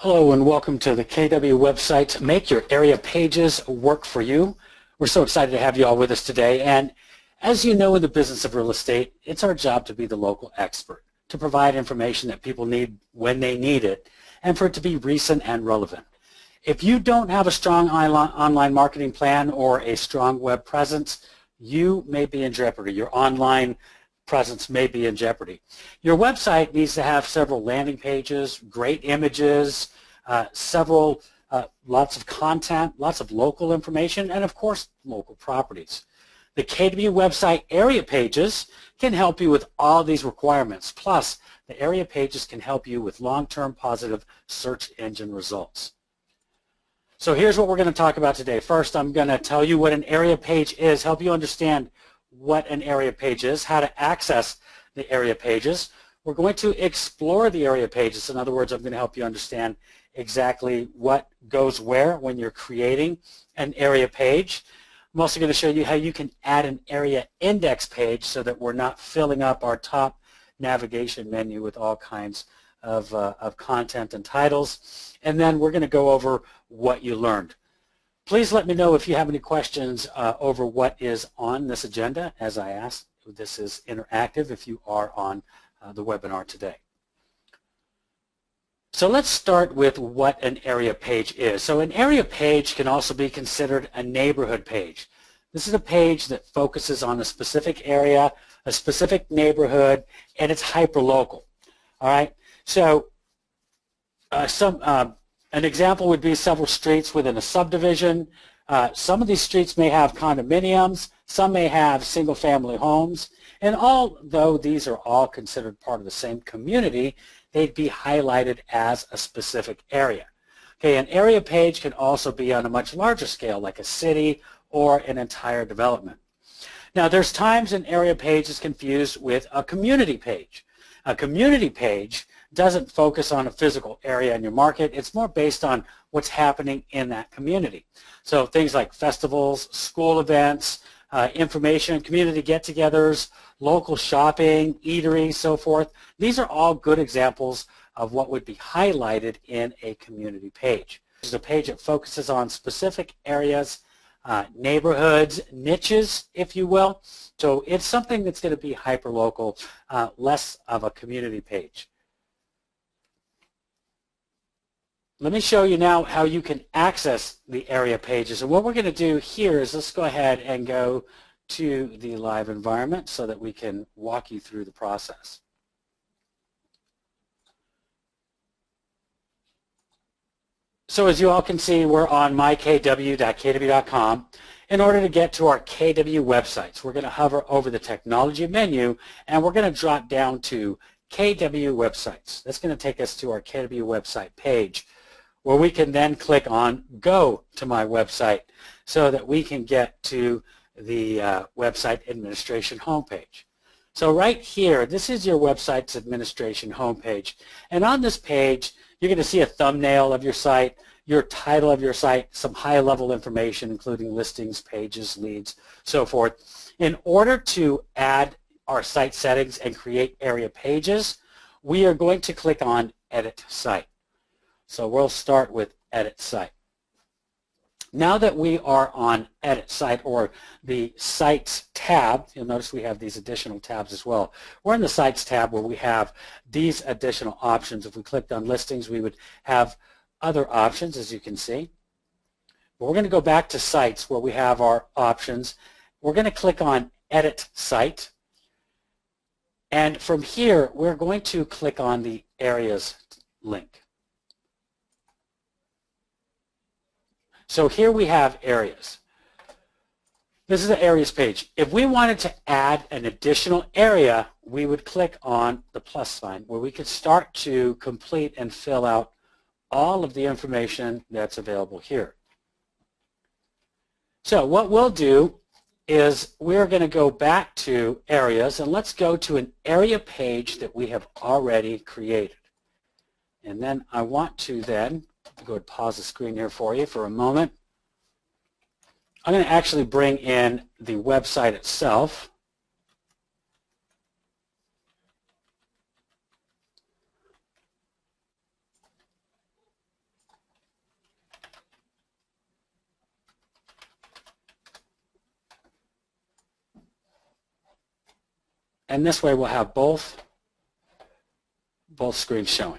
Hello and welcome to the KW website. Make your area pages work for you. We're so excited to have you all with us today. And as you know, in the business of real estate, it's our job to be the local expert, to provide information that people need when they need it, and for it to be recent and relevant. If you don't have a strong online marketing plan or a strong web presence, you may be in jeopardy. Your online presence may be in jeopardy. Your website needs to have several landing pages, great images, lots of content, lots of local information, and of course, local properties. The KW website area pages can help you with all these requirements. Plus, the area pages can help you with long-term positive search engine results. So here's what we're going to talk about today. First, I'm going to tell you what an area page is, help you understand what an area page is, how to access the area pages. We're going to explore the area pages. In other words, I'm going to help you understand exactly what goes where when you're creating an area page. I'm also going to show you how you can add an area index page so that we're not filling up our top navigation menu with all kinds of content and titles. And then we're going to go over what you learned. Please let me know if you have any questions over what is on this agenda. As I asked, this is interactive if you are on the webinar today. So let's start with what an area page is. So an area page can also be considered a neighborhood page. This is a page that focuses on a specific area, a specific neighborhood, and it's hyperlocal. All right. So an example would be several streets within a subdivision. Some of these streets may have condominiums, some may have single-family homes, and although these are all considered part of the same community, they'd be highlighted as a specific area. Okay, an area page can also be on a much larger scale, like a city or an entire development. Now, there's times an area page is confused with a community page. A community page doesn't focus on a physical area in your market. It's more based on what's happening in that community. So things like festivals, school events, information, community get-togethers, local shopping, eateries, so forth. These are all good examples of what would be highlighted in a community page. This is a page that focuses on specific areas, neighborhoods, niches, if you will. So it's something that's going to be hyperlocal, less of a community page. Let me show you now how you can access the area pages. And what we're going to do here is let's go ahead and go to the live environment so that we can walk you through the process. So as you all can see, we're on mykw.kw.com. In order to get to our KW websites, we're going to hover over the technology menu and we're going to drop down to KW websites. That's going to take us to our KW website page, where we can then click on Go to My Website so that we can get to the website administration homepage. So right here, this is your website's administration homepage. And on this page, you're going to see a thumbnail of your site, your title of your site, some high-level information, including listings, pages, leads, so forth. In order to add our site settings and create area pages, we are going to click on Edit Site. So we'll start with Edit Site. Now that we are on Edit Site, or the Sites tab, you'll notice we have these additional tabs as well. We're in the Sites tab where we have these additional options. If we clicked on Listings, we would have other options, as you can see. But we're going to go back to Sites where we have our options. We're going to click on Edit Site. And from here, we're going to click on the Areas link. So here we have areas. This is the areas page. If we wanted to add an additional area, we would click on the plus sign where we could start to complete and fill out all of the information that's available here. So what we'll do is we're going to go back to areas, and let's go to an area page that we have already created. And then I want to then go and pause the screen here for you for a moment. I'm going to actually bring in the website itself. and this way we'll have both screens showing.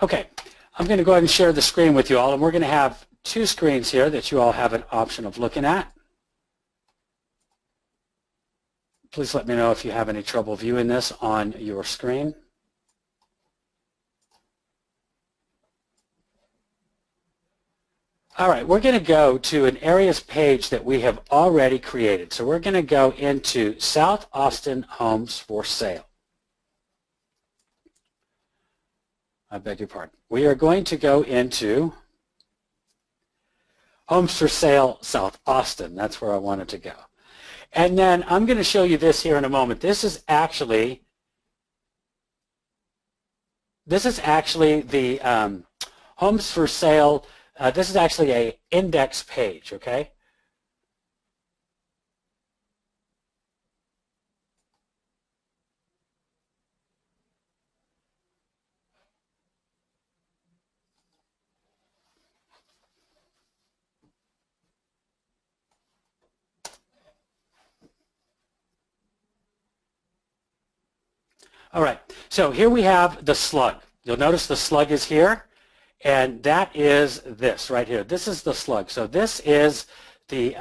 Okay, I'm going to go ahead and share the screen with you all, and we're going to have two screens here that you all have an option of looking at. Please let me know if you have any trouble viewing this on your screen. All right, we're going to go to an areas page that we have already created. So we're going to go into South Austin Homes for Sale. I beg your pardon. We are going to go into Homes for Sale South Austin. That's where I wanted to go. And then I'm going to show you this here in a moment. This is actually the Homes for Sale. This is actually an index page, okay? All right, so here we have the slug. You'll notice the slug is here, and that is this right here. This is the slug. So this is the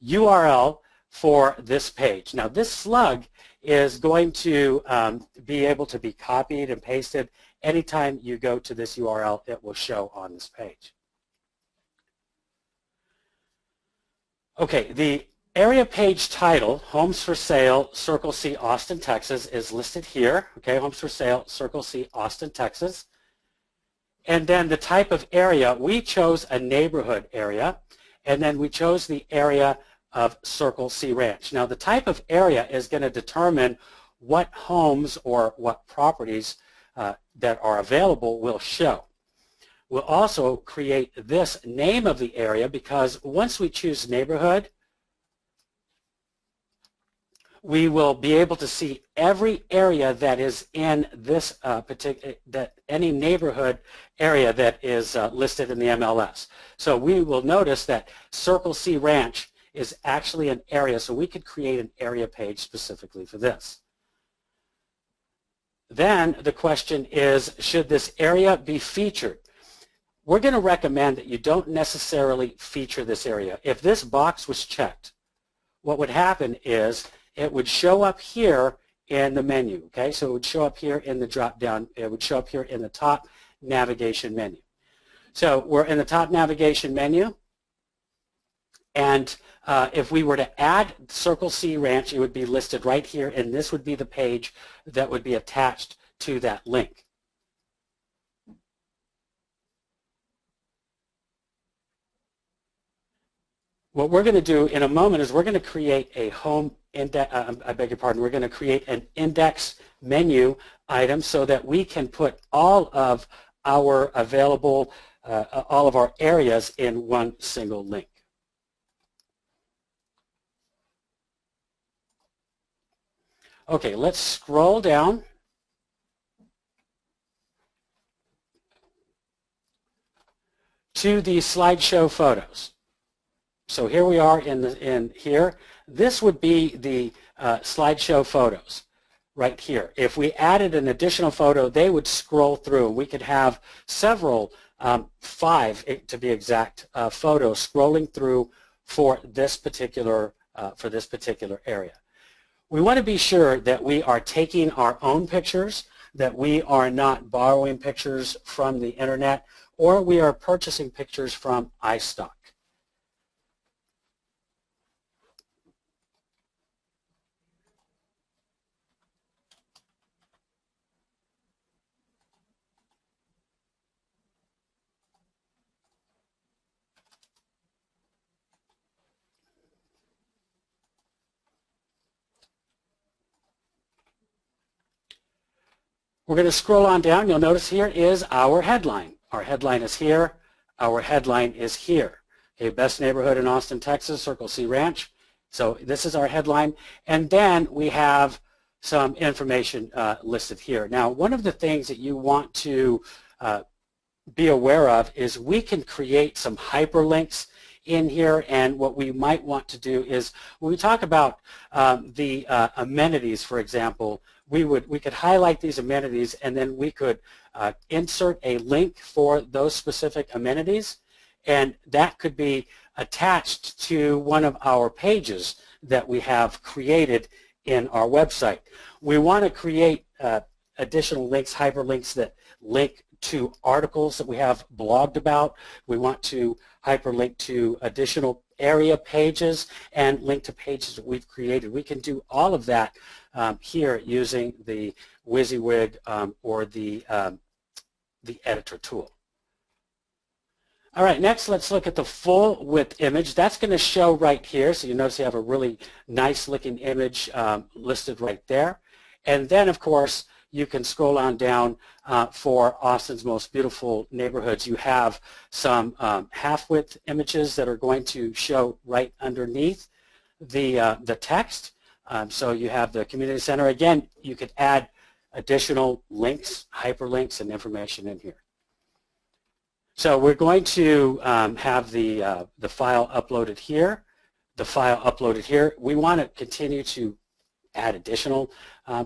URL for this page. Now this slug is going to be able to be copied and pasted. Anytime you go to this URL, it will show on this page. Okay, the area page title, Homes for Sale, Circle C, Austin, Texas, is listed here. Okay, Homes for Sale, Circle C, Austin, Texas. And then the type of area, we chose a neighborhood area, and then we chose the area of Circle C Ranch. Now the type of area is going to determine what homes or what properties that are available will show. We'll also create this name of the area, because once we choose neighborhood, we will be able to see every area that is in this any neighborhood area that is listed in the MLS. So we will notice that Circle C Ranch is actually an area, so we could create an area page specifically for this. Then the question is, should this area be featured? We're going to recommend that you don't necessarily feature this area. If this box was checked, what would happen is it would show up here in the menu, okay? So it would show up here in the drop-down. It would show up here in the top navigation menu. So we're in the top navigation menu, and if we were to add Circle C Ranch, it would be listed right here, and this would be the page that would be attached to that link. What we're going to do in a moment is we're going to create a home index, I beg your pardon, we're going to create an index menu item so that we can put all of our available, all of our areas in one single link. Okay, let's scroll down to the slideshow photos. So here we are in here. This would be the slideshow photos right here. If we added an additional photo, they would scroll through. We could have several, 5 to be exact, photos scrolling through for this particular area. We want to be sure that we are taking our own pictures, that we are not borrowing pictures from the internet, or we are purchasing pictures from iStock. We're going to scroll on down. You'll notice here is our headline. Our headline is here. Our headline is here. Okay, best neighborhood in Austin, Texas, Circle C Ranch. So this is our headline, and then we have some information listed here. Now, one of the things that you want to be aware of is we can create some hyperlinks in here, and what we might want to do is when we talk about the amenities, for example, we could highlight these amenities, and then we could insert a link for those specific amenities, and that could be attached to one of our pages that we have created in our website. We want to create additional links, hyperlinks that link to articles that we have blogged about. We want to hyperlink to additional area pages and link to pages that we've created. We can do all of that here using the WYSIWYG or the editor tool. All right, next let's look at the full width image. That's going to show right here. So you notice you have a really nice looking image listed right there. And then of course you can scroll on down for Austin's most beautiful neighborhoods. You have some half-width images that are going to show right underneath the text. So you have the community center. Again, you could add additional links, hyperlinks, and information in here. So we're going to have the file uploaded here. The file uploaded here. We want to continue to add additional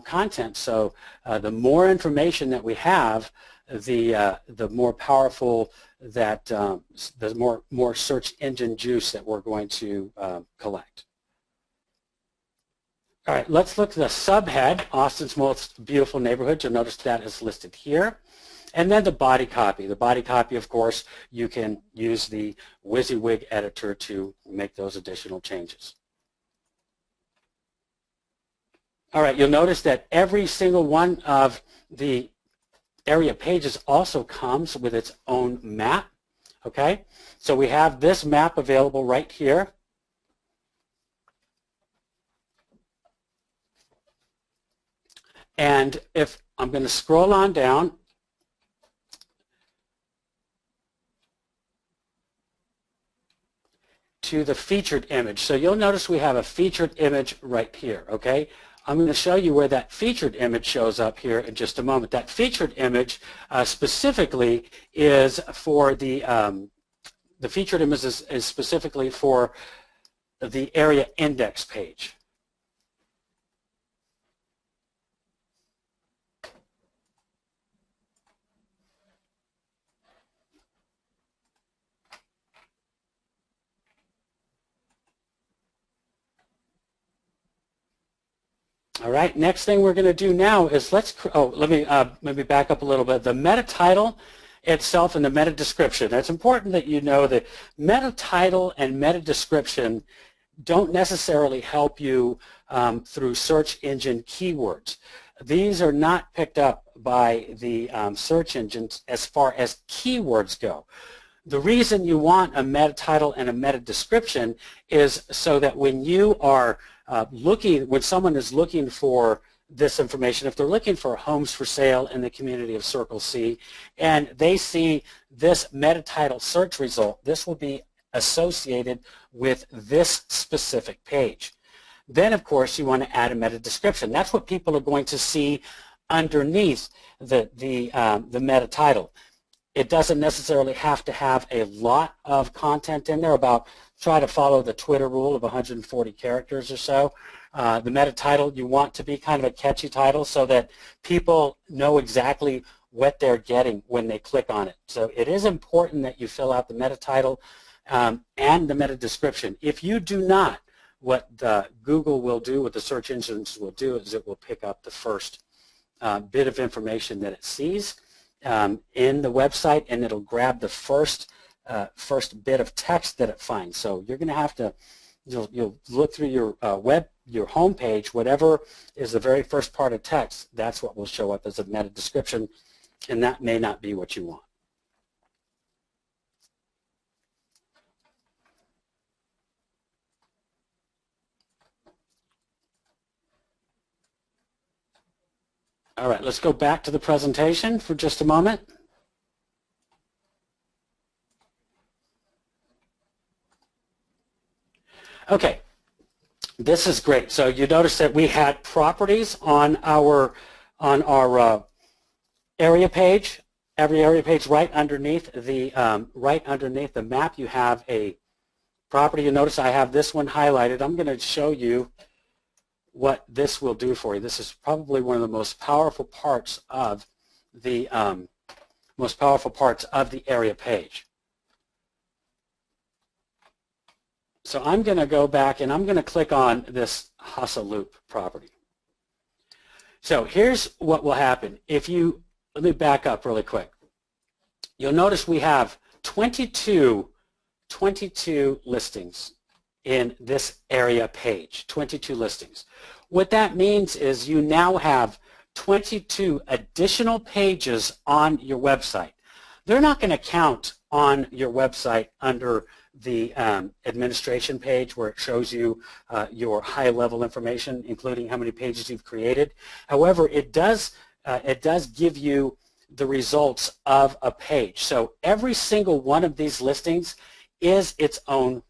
content. So the more information that we have, the more powerful that the more search engine juice that we're going to collect. All right, let's look at the subhead, Austin's most beautiful neighborhood. You'll notice that is listed here. And then the body copy. The body copy, of course, you can use the WYSIWYG editor to make those additional changes. All right, you'll notice that every single one of the area pages also comes with its own map, okay? So we have this map available right here. And if I'm going to scroll on down, to the featured image. So you'll notice we have a featured image right here, okay? I'm going to show you where that featured image shows up here in just a moment. That featured image specifically is for the featured image is specifically for the area index page. All right, next thing we're going to do now is let me maybe back up a little bit. The meta title itself and the meta description. It's important that you know that meta title and meta description don't necessarily help you through search engine keywords. These are not picked up by the search engines as far as keywords go. The reason you want a meta title and a meta description is so that when you are when someone is looking for this information, if they're looking for homes for sale in the community of Circle C and they see this meta title search result, this will be associated with this specific page. Then of course you want to add a meta description. That's what people are going to see underneath the meta title. It doesn't necessarily have to have a lot of content in there. Try to follow the Twitter rule of 140 characters or so. The meta title, you want to be kind of a catchy title so that people know exactly what they're getting when they click on it. So it is important that you fill out the meta title and the meta description. If you do not, what Google will do, what the search engines will do, is it will pick up the first bit of information that it sees in the website, and it'll grab the first bit of text that it finds. So you're going to have to, you'll look through your your home page, whatever is the very first part of text, that's what will show up as a meta description, and that may not be what you want. All right, let's go back to the presentation for just a moment. Okay, This is great. So you notice that we had properties on our area page. Every area page right underneath the map, you have a property. You notice I have this one highlighted. I'm going to show you what this will do for you. This is probably one of the most powerful parts of the area page. So I'm going to go back and I'm going to click on this hustle loop property. So here's what will happen. Let me back up really quick. You'll notice we have 22 listings in this area page, 22 listings. What that means is you now have 22 additional pages on your website. They're not going to count on your website under the administration page where it shows you your high-level information, including how many pages you've created. However, it does give you the results of a page. So every single one of these listings is its own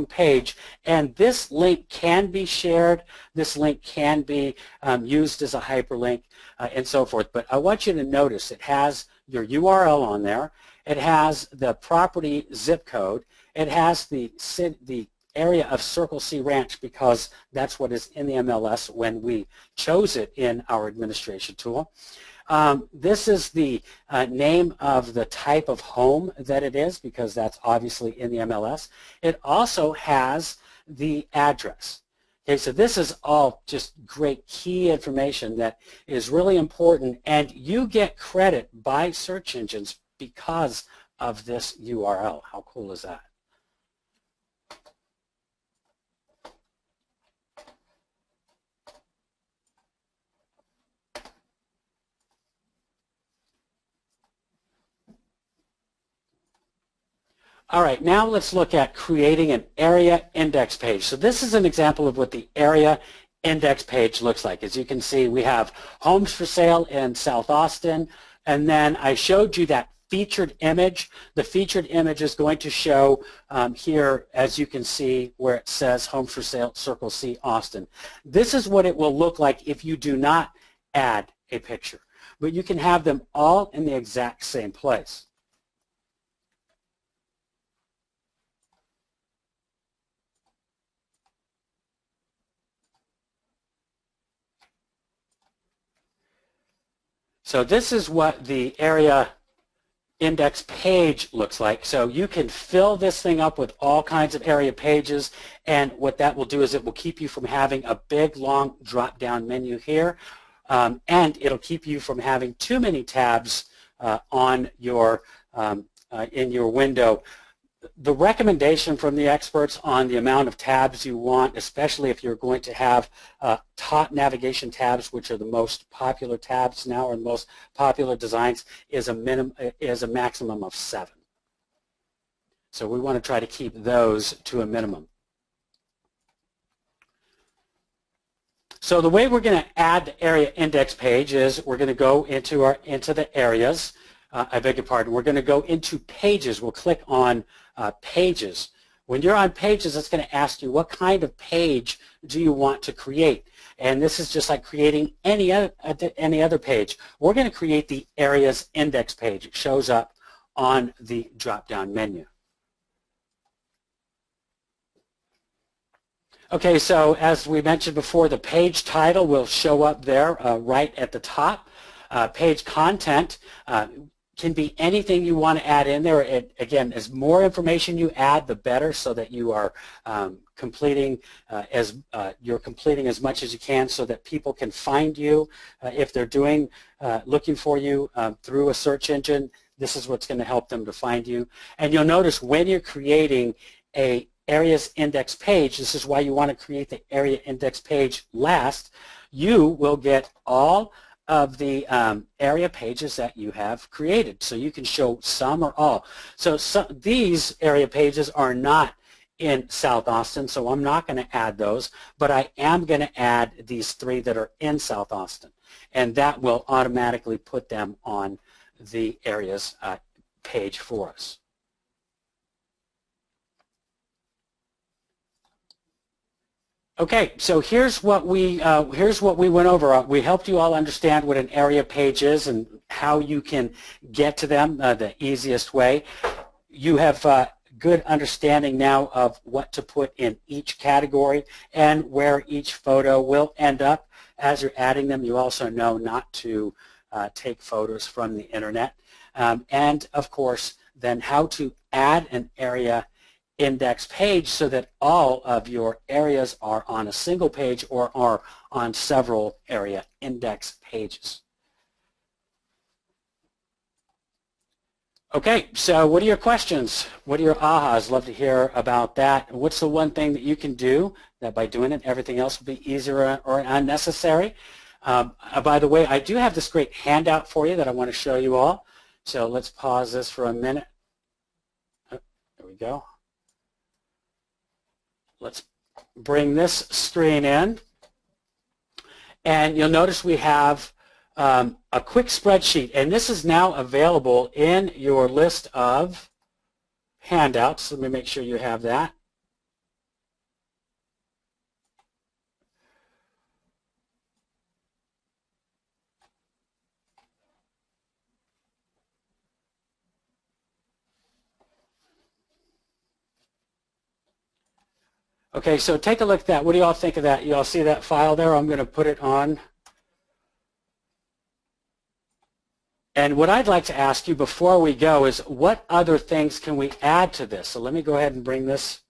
page, and this link can be shared. This link can be used as a hyperlink and so forth. But I want you to notice it has your URL on there. It has the property zip code. It has the area of Circle C Ranch because that's what is in the MLS when we chose it in our administration tool. This is the name of the type of home that it is because that's obviously in the MLS. It also has the address. Okay, so this is all just great key information that is really important, and you get credit by search engines because of this URL. How cool is that? All right, now let's look at creating an area index page. So this is an example of what the area index page looks like. As you can see, we have homes for sale in South Austin, and then I showed you that featured image. The featured image is going to show here, as you can see, where it says homes for sale, Circle C, Austin. This is what it will look like if you do not add a picture, but you can have them all in the exact same place. So this is what the area index page looks like. So you can fill this thing up with all kinds of area pages, and what that will do is it will keep you from having a big long drop-down menu here, and it'll keep you from having too many tabs on your in your window. The recommendation from the experts on the amount of tabs you want, especially if you're going to have top navigation tabs, which are the most popular tabs now or the most popular designs, is a maximum of 7. So we want to try to keep those to a minimum. So the way we're going to add the area index page is we're going to go into the areas. I beg your pardon. We're going to go into pages. We'll click on pages. When you're on pages, it's going to ask you what kind of page do you want to create. And this is just like creating any other page. We're going to create the areas index page. It shows up on the drop-down menu. Okay, so as we mentioned before, the page title will show up there right at the top. Page content can be anything you want to add in there. Again, as more information you add, the better, so that you are completing as much as you can, so that people can find you if they're looking for you through a search engine. This is what's going to help them to find you. And you'll notice when you're creating a areas index page, this is why you want to create the area index page last. You will get all of the area pages that you have created. So you can show some or all. So these area pages are not in South Austin, so I'm not going to add those, but I am going to add these 3 that are in South Austin, and that will automatically put them on the areas page for us. Okay, so here's what we went over. We helped you all understand what an area page is and how you can get to them the easiest way. You have good understanding now of what to put in each category and where each photo will end up. As you're adding them, you also know not to take photos from the internet. And of course, then how to add an area index page so that all of your areas are on a single page or are on several area index pages. Okay, so what are your questions? What are your ahas? Love to hear about that. What's the one thing that you can do that by doing it, everything else will be easier or unnecessary? By the way, I do have this great handout for you that I want to show you all. So let's pause this for a minute. Oh, there we go. Let's bring this screen in. And you'll notice we have a quick spreadsheet, and this is now available in your list of handouts. Let me make sure you have that. Okay, so take a look at that. What do you all think of that? You all see that file there? I'm going to put it on. And what I'd like to ask you before we go is what other things can we add to this? So let me go ahead and bring this.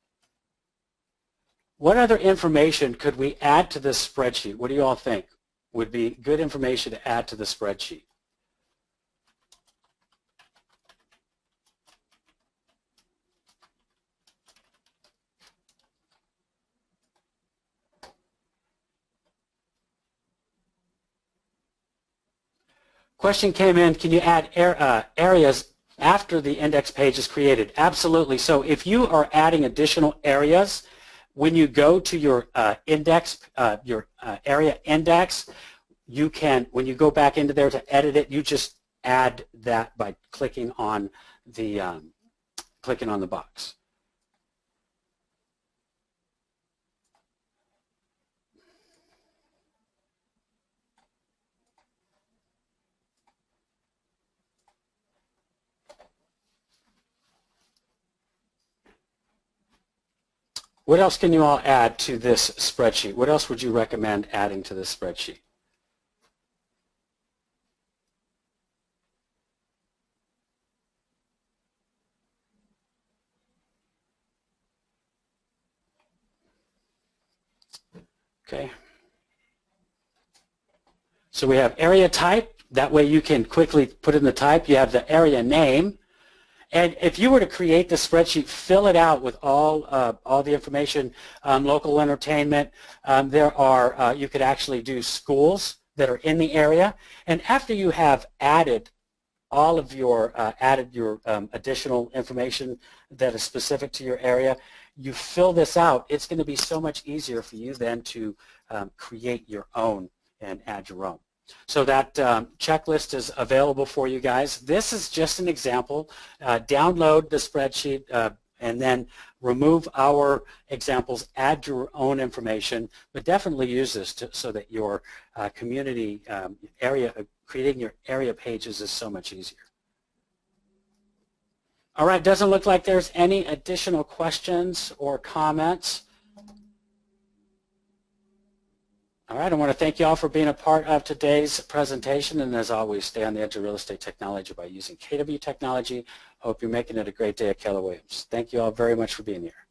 What other information could we add to this spreadsheet? What do you all think would be good information to add to the spreadsheet? Question came in, can you add areas after the index page is created? Absolutely. So if you are adding additional areas, when you go to your area index, you can, when you go back into there to edit it, you just add that by clicking on the box. What else can you all add to this spreadsheet? What else would you recommend adding to this spreadsheet? Okay. So we have area type. That way you can quickly put in the type. You have the area name. And if you were to create the spreadsheet, fill it out with all the information, local entertainment. You could actually do schools that are in the area. And after you have added all of your additional information that is specific to your area, you fill this out. It's going to be so much easier for you then to create your own and add your own. So that checklist is available for you guys. This is just an example. Download the spreadsheet and then remove our examples, add your own information, but definitely use this so that your community creating your area pages is so much easier. All right, doesn't look like there's any additional questions or comments. All right, I want to thank you all for being a part of today's presentation, and as always, stay on the edge of real estate technology by using KW technology. Hope you're making it a great day at Keller Williams. Thank you all very much for being here.